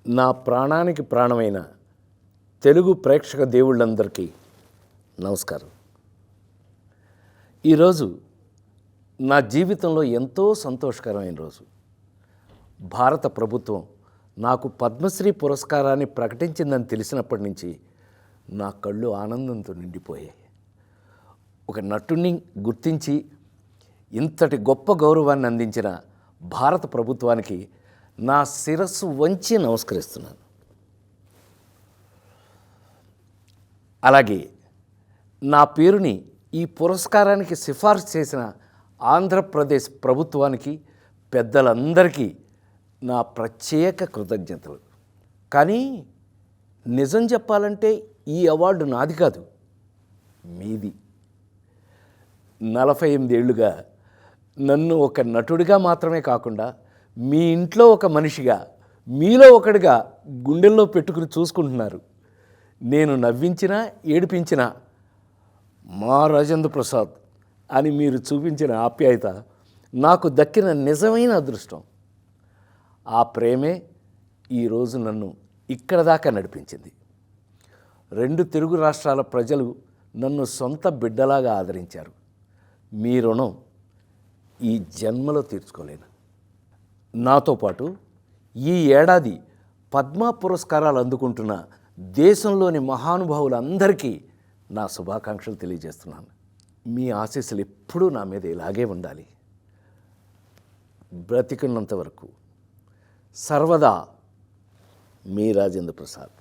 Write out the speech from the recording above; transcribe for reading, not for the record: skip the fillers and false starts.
నా ప్రాణానికి ప్రాణమైన తెలుగు ప్రేక్షక దేవుళ్ళందరికీ నమస్కారం. ఈరోజు నా జీవితంలో ఎంతో సంతోషకరమైన రోజు. భారత ప్రభుత్వం నాకు పద్మశ్రీ పురస్కారాన్ని ప్రకటించిందని తెలిసినప్పటి నుంచి నా కళ్ళు ఆనందంతో నిండిపోయాయి. ఒక నటుడిని గుర్తించి ఇంతటి గొప్ప గౌరవాన్ని అందించిన భారత ప్రభుత్వానికి నా శిరస్సు వంచి నమస్కరిస్తున్నాను. అలాగే నా పేరుని ఈ పురస్కారానికి సిఫార్సు చేసిన ఆంధ్రప్రదేశ్ ప్రభుత్వానికి, పెద్దలందరికీ నా ప్రత్యేక కృతజ్ఞతలు. కానీ నిజం చెప్పాలంటే ఈ అవార్డు నాది కాదు, మీది. 48 ఏళ్ళుగా నన్ను ఒక నటుడిగా మాత్రమే కాకుండా మీ ఇంట్లో ఒక మనిషిగా, మీలో ఒకడిగా గుండెల్లో పెట్టుకుని చూసుకుంటున్నారు. నేను నవ్వించినా ఏడిపించినా మా రాజేంద్ర ప్రసాద్ అని మీరు చూపించిన ఆప్యాయత నాకు దక్కిన నిజమైన అదృష్టం. ఆ ప్రేమే ఈరోజు నన్ను ఇక్కడ దాకా నడిపించింది. 2 తెలుగు రాష్ట్రాల ప్రజలు నన్ను సొంత బిడ్డలాగా ఆదరించారు. మీ రుణం ఈ జన్మలో తీర్చుకోలేను. నాతో పాటు ఈ ఏడాది పద్మ పురస్కారాలు అందుకుంటున్న దేశంలోని మహానుభావులందరికీ నా శుభాకాంక్షలు తెలియజేస్తున్నాను. మీ ఆశీస్సులు ఎప్పుడూ నా మీద ఇలాగే ఉండాలి. బ్రతికున్నంత వరకు సర్వదా మీ రాజేంద్ర ప్రసాద్.